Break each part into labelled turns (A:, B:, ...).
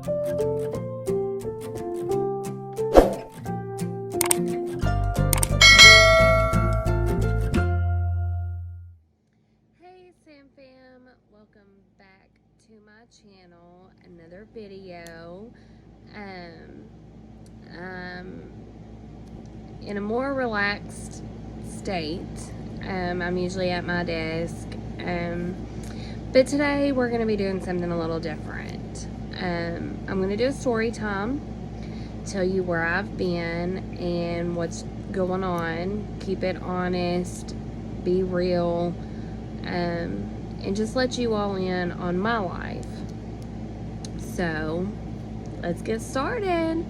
A: Hey Sam Fam, welcome back to my channel. Another video. I'm in a more relaxed state. I'm usually at my desk. But today we're going to be doing something a little different. I'm going to do a story time, tell you where I've been and what's going on, keep it honest, be real, and just let you all in on my life. So let's get started.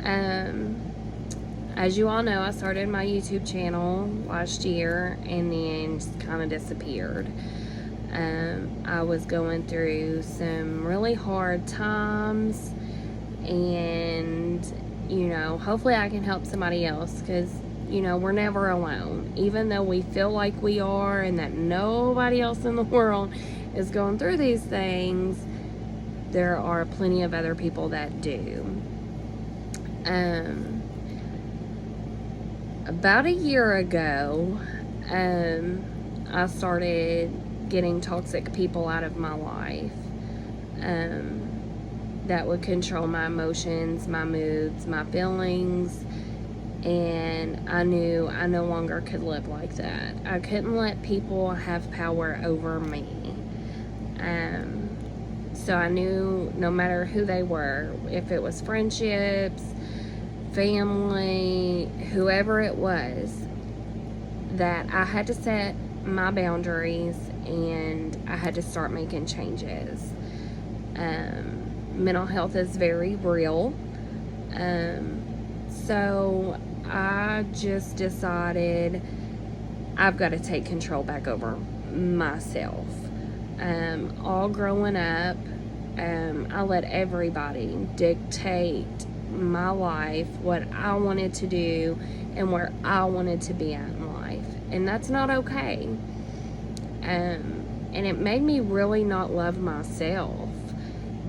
A: As you all know, I started my YouTube channel last year and then just kind of disappeared. I was going through some really hard times, and hopefully I can help somebody else, because we're never alone. Even though we feel like we are and that nobody else in the world is going through these things, there are plenty of other people that do. About a year ago, I started getting toxic people out of my life that would control my emotions, my moods, my feelings, and I knew I no longer could live like that. I couldn't let people have power over me. So I knew no matter who they were, if it was friendships, family, whoever it was, that I had to set my boundaries and I had to start making changes. Mental health is very real. So I just decided I've got to take control back over myself. All growing up, I let everybody dictate my life, what I wanted to do, and where I wanted to be at in life. And that's not okay. And it made me really not love myself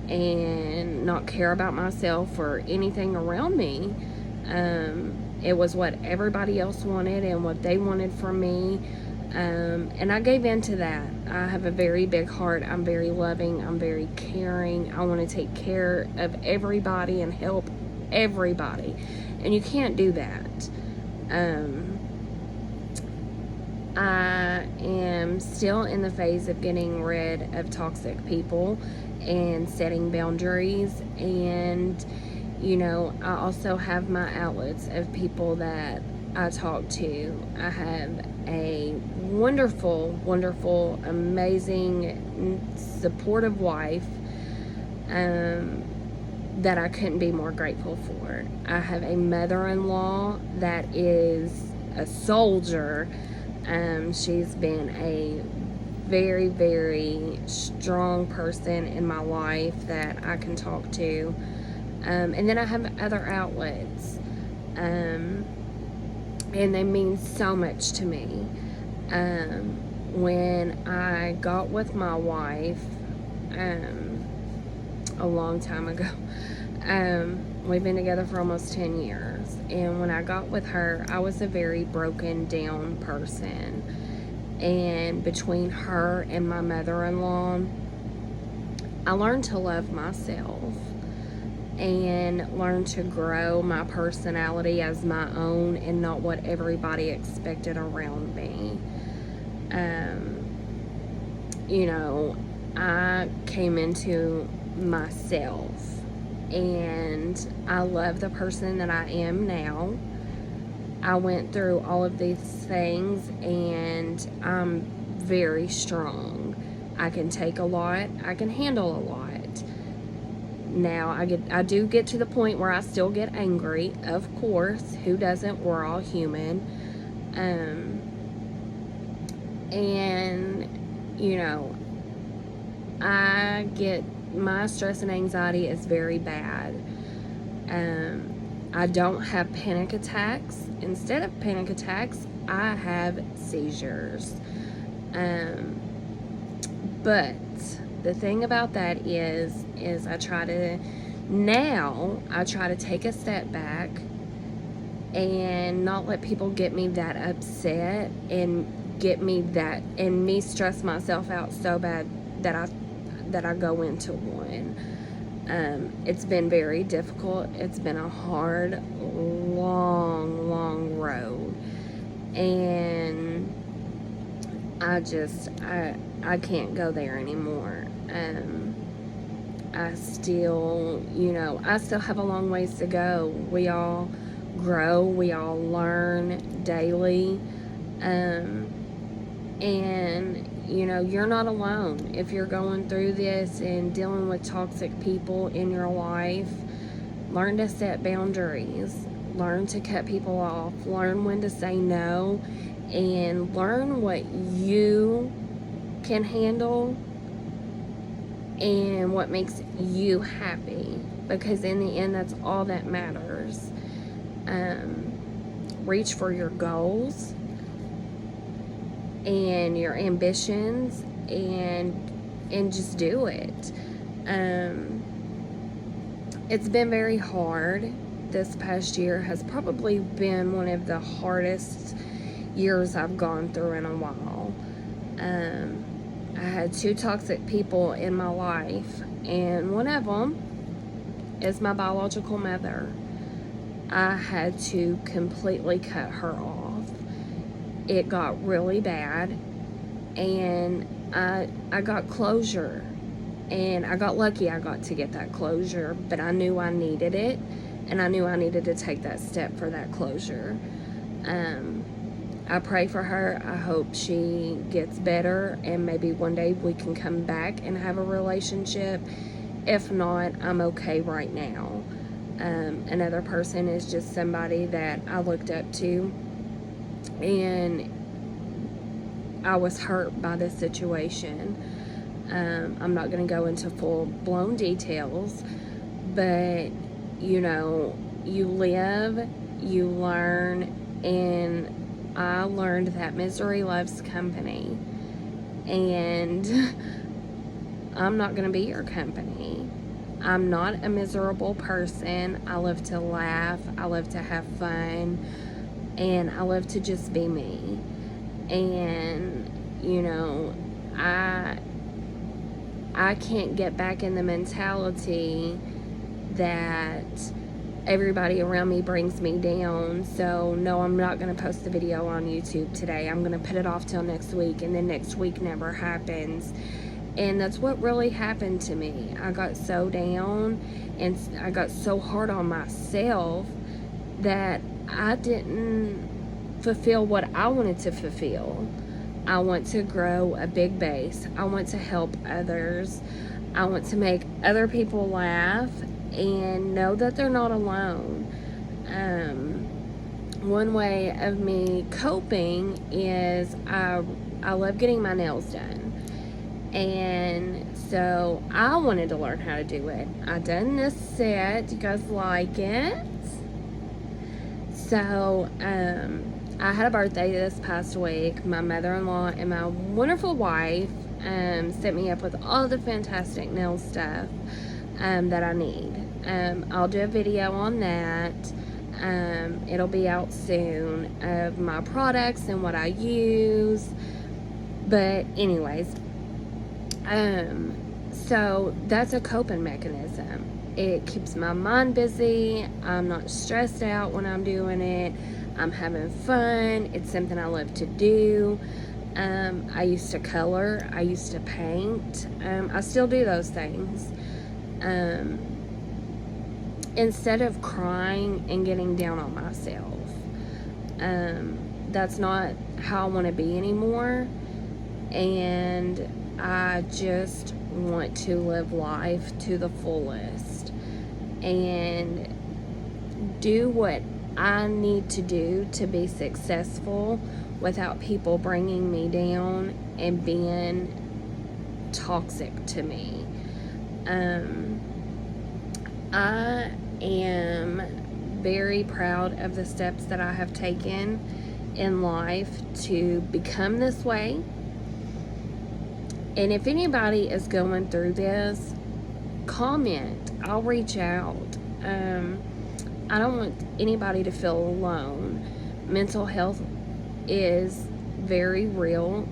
A: and not care about myself or anything around me. It was what everybody else wanted and what they wanted from me. And I gave in to that. I have a very big heart. I'm very loving. I'm very caring. I want to take care of everybody and help everybody. And you can't do that. I am still in the phase of getting rid of toxic people and setting boundaries. And, I also have my outlets of people that I talk to. I have a wonderful, wonderful, amazing, supportive wife that I couldn't be more grateful for. I have a mother-in-law that is a soldier. She's been a very, very strong person in my life that I can talk to. And then I have other outlets. And they mean so much to me. When I got with my wife a long time ago, we've been together for almost 10 years. And when I got with her, I was a very broken down person. And between her and my mother-in-law, I learned to love myself and learn to grow my personality as my own and not what everybody expected around me. I came into myself and I love the person that I am now. I went through all of these things and I'm very strong. I can take a lot. I can handle a lot. Now, I do get to the point where I still get angry, of course. Who doesn't? We're all human. I get, my stress and anxiety is very bad. I don't have panic attacks. Instead of panic attacks, I have seizures. But the thing about that is I try to take a step back and not let people get me that upset and me stress myself out so bad that I go into one. It's been very difficult. It's been a hard, long road, and I can't go there anymore. I still have a long ways to go. We all grow, we all learn daily, and you're not alone. If you're going through this and dealing with toxic people in your life, learn to set boundaries, learn to cut people off, learn when to say no, and learn what you can handle and what makes you happy, because in the end, that's all that matters. Reach for your goals and your ambitions, and just do it. It's been very hard. This past year has probably been one of the hardest years I've gone through in a while. I had 2 toxic people in my life, and one of them is my biological mother. I had to completely cut her off. It got really bad, and I got closure, and I got lucky I got to get that closure, but I knew I needed it, and I knew I needed to take that step for that closure. I pray for her. I hope she gets better, and maybe one day we can come back and have a relationship. If not, I'm okay right now. Another person is just somebody that I looked up to, and I was hurt by this situation. I'm not going to go into full-blown details, but you live, you learn, and I learned that misery loves company, and I'm not going to be your company. I'm not a miserable person. I love to laugh, I love to have fun, and I love to just be me. And I can't get back in the mentality that everybody around me brings me down. So no, I'm not going to post the video on YouTube today. I'm going to put it off till next week, and then next week never happens. And that's what really happened to me. I got so down, and I got so hard on myself that I didn't fulfill what I wanted to fulfill. I want to grow a big base. I want to help others. I want to make other people laugh and know that they're not alone. One way of me coping is I love getting my nails done. And so I wanted to learn how to do it. I done this set. You guys like it? So, I had a birthday this past week. My mother-in-law and my wonderful wife set me up with all the fantastic nail stuff that I need. I'll do a video on that. It'll be out soon of my products and what I use. But anyways, so that's a coping mechanism. It keeps my mind busy. I'm not stressed out when I'm doing it. I'm having fun. It's something I love to do. I used to color. I used to paint. I still do those things. Instead of crying and getting down on myself. That's not how I want to be anymore. And I just want to live life to the fullest and do what I need to do to be successful without people bringing me down and being toxic to me. I am very proud of the steps that I have taken in life to become this way. And if anybody is going through this, comment. I'll reach out. I don't want anybody to feel alone. Mental health is very real,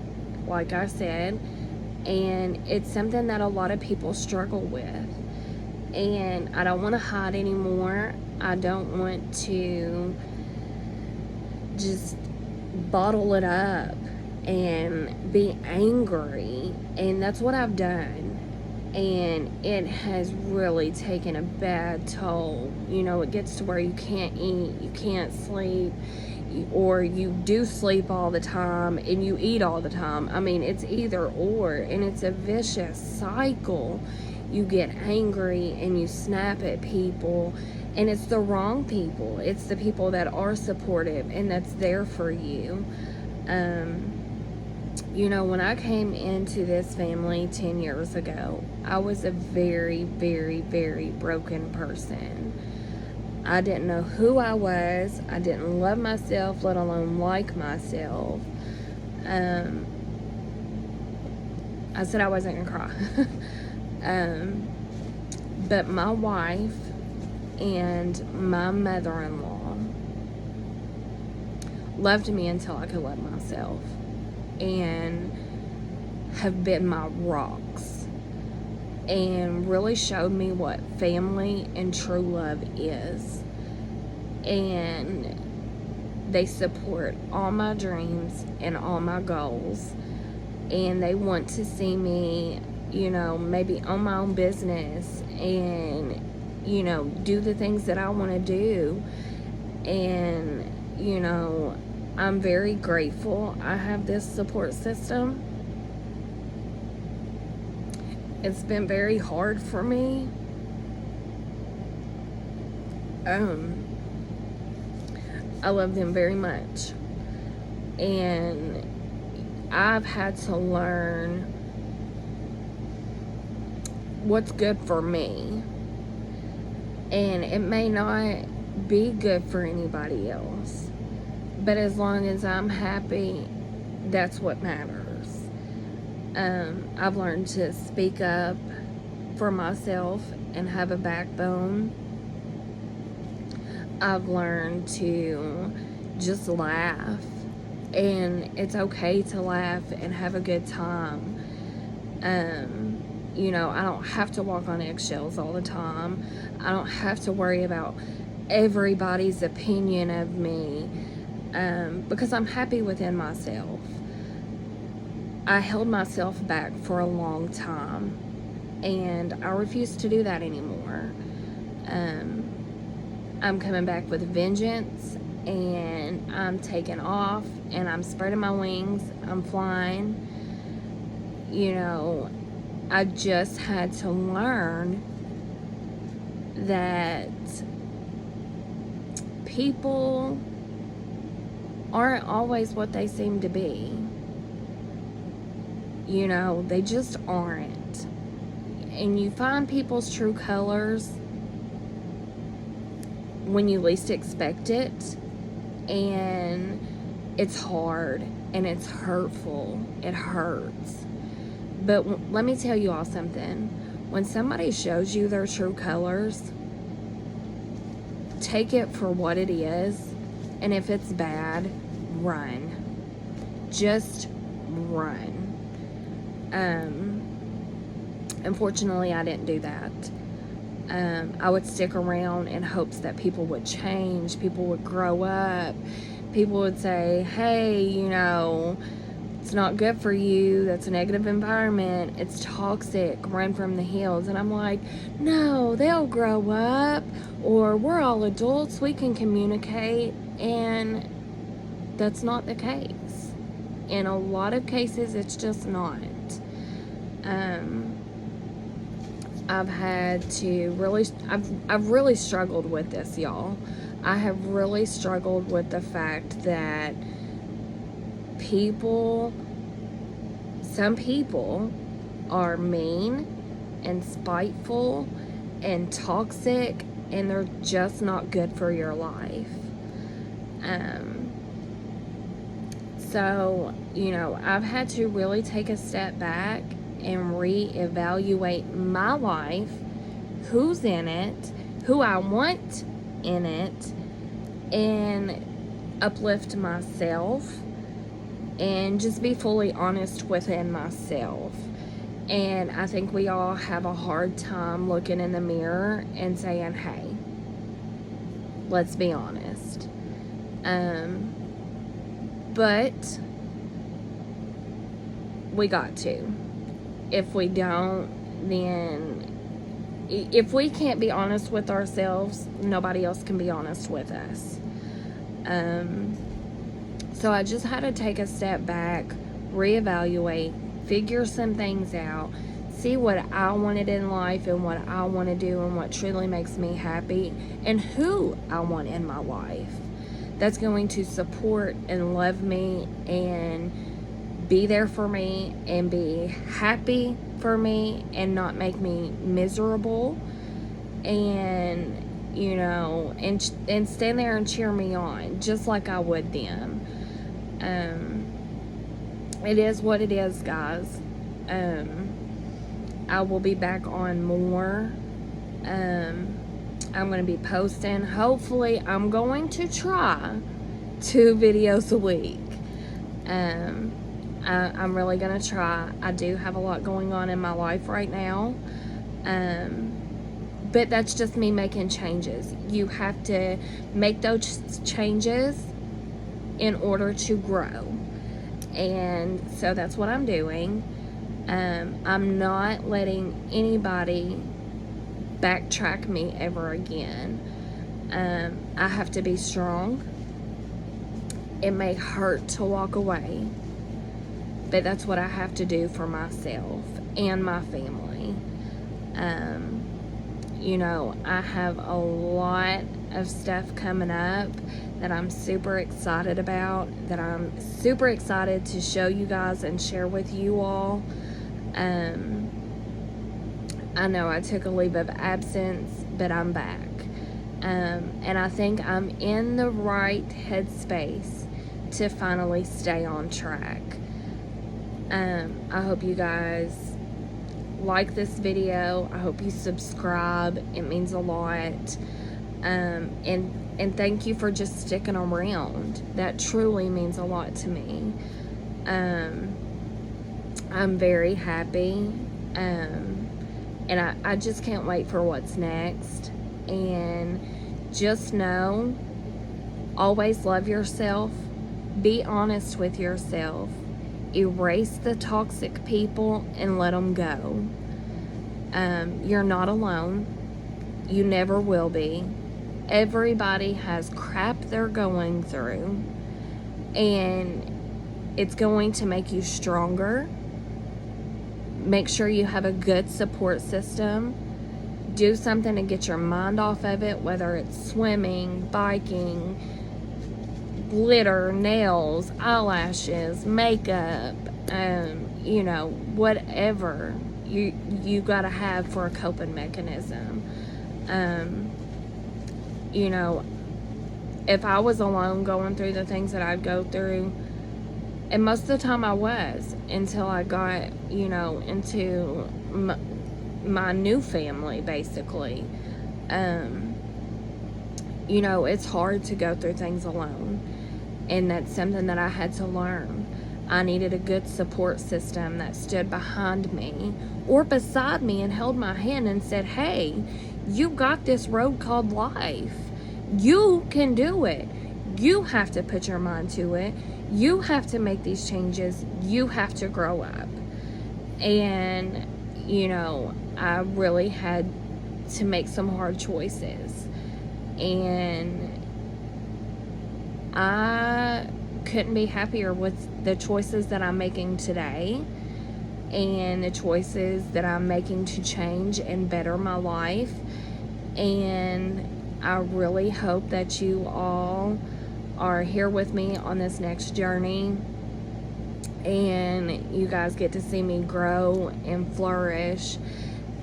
A: like I said, and it's something that a lot of people struggle with. And I don't want to hide anymore. I don't want to just bottle it up and be angry. And that's what I've done. And it has really taken a bad toll. You know, it gets to where you can't eat, you can't sleep, or you do sleep all the time and you eat all the time. I mean, it's either or, and it's a vicious cycle. You get angry and you snap at people, and it's the wrong people. It's the people that are supportive and that's there for you. You know, when I came into this family 10 years ago, I was a very, very, very broken person. I didn't know who I was. I didn't love myself, let alone like myself. I said I wasn't going to cry. But my wife and my mother-in-law loved me until I could love myself, and have been my rocks, and really showed me what family and true love is. And they support all my dreams and all my goals, and they want to see me, you know, maybe own my own business and, you know, do the things that I want to do. And, you know, I'm very grateful I have this support system. It's been very hard for me. I love them very much. And I've had to learn what's good for me. And it may not be good for anybody else. But as long as I'm happy, that's what matters. I've learned to speak up for myself and have a backbone. I've learned to just laugh. And it's okay to laugh and have a good time. You know, I don't have to walk on eggshells all the time. I don't have to worry about everybody's opinion of me. Because I'm happy within myself. I held myself back for a long time, and I refuse to do that anymore. I'm coming back with vengeance, and I'm taking off, and I'm spreading my wings. I'm flying. You know, I just had to learn that people aren't always what they seem to be. You know, they just aren't. And you find people's true colors when you least expect it. And it's hard and it's hurtful. It hurts. But let me tell you all something. When somebody shows you their true colors, take it for what it is. And if it's bad, run. Just run. Unfortunately, I didn't do that. I would stick around in hopes that people would change, people would grow up, people would say, hey, you know, it's not good for you, that's a negative environment, it's toxic, run from the hills. And I'm like, no, they'll grow up, or we're all adults, we can communicate. And that's not the case. In a lot of cases, it's just not. I've had to really, I've really struggled with this, y'all. I have really struggled with the fact that some people are mean and spiteful and toxic, and they're just not good for your life. So, you know, I've had to really take a step back and reevaluate my life, who's in it, who I want in it, and uplift myself and just be fully honest within myself. And I think we all have a hard time looking in the mirror and saying, hey, let's be honest. But we got to. If we don't, then if we can't be honest with ourselves, nobody else can be honest with us. So I just had to take a step back, reevaluate, figure some things out, see what I wanted in life and what I want to do and what truly makes me happy, and who I want in my life that's going to support and love me and be there for me and be happy for me and not make me miserable, and and stand there and cheer me on just like I would them. It is what it is, guys. I will be back on more. I'm going to be posting. Hopefully, I'm going to try 2 videos a week. I'm really going to try. I do have a lot going on in my life right now. But that's just me making changes. You have to make those changes in order to grow. And so that's what I'm doing. I'm not letting anybody backtrack me ever again. I have to be strong. It may hurt to walk away, but that's what I have to do for myself and my family. I have a lot of stuff coming up that I'm super excited about, that I'm super excited to show you guys and share with you all. I know I took a leave of absence, but I'm back. And I think I'm in the right headspace to finally stay on track. I hope you guys like this video. I hope you subscribe. It means a lot. And thank you for just sticking around. That truly means a lot to me. I'm very happy. And I just can't wait for what's next. And just know, always love yourself. Be honest with yourself. Erase the toxic people and let them go. You're not alone. You never will be. Everybody has crap they're going through, and it's going to make you stronger. Make sure you have a good support system. Do something to get your mind off of it, whether it's swimming, biking, glitter, nails, eyelashes, makeup, whatever you gotta have for a coping mechanism. If I was alone going through the things that I'd go through, and most of the time I was, until I got, into my new family, basically. It's hard to go through things alone. And that's something that I had to learn. I needed a good support system that stood behind me or beside me and held my hand and said, hey, you got this road called life. You can do it. You have to put your mind to it. You have to make these changes. You have to grow up. And, I really had to make some hard choices. And I couldn't be happier with the choices that I'm making today and the choices that I'm making to change and better my life. And I really hope that you all are here with me on this next journey, and you guys get to see me grow and flourish.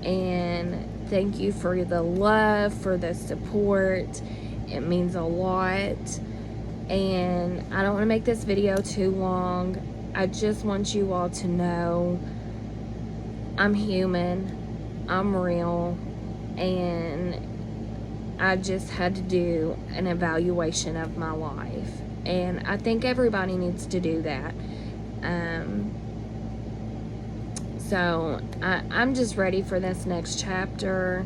A: And thank you for the love, for the support. It means a lot. And I don't want to make this video too long. I just want you all to know I'm human, I'm real, and I just had to do an evaluation of my life. And I think everybody needs to do that. So I'm just ready for this next chapter.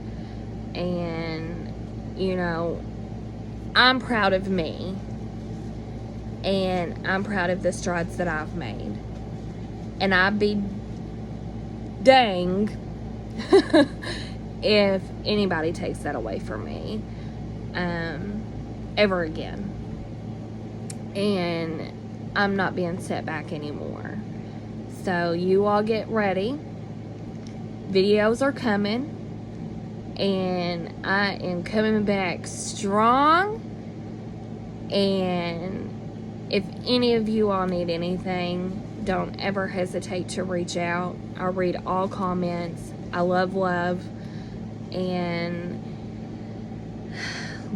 A: And, you know, I'm proud of me. And I'm proud of the strides that I've made. And I'd be dang if anybody takes that away from me ever again. And I'm not being set back anymore. So you all get ready. Videos are coming. And I am coming back strong. And if any of you all need anything, don't ever hesitate to reach out. I read all comments. I love love. And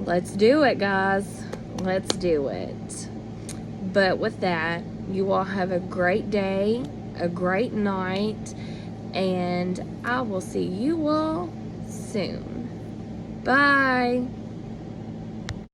A: let's do it, guys. Let's do it. But with that, you all have a great day, a great night, and I will see you all soon. Bye.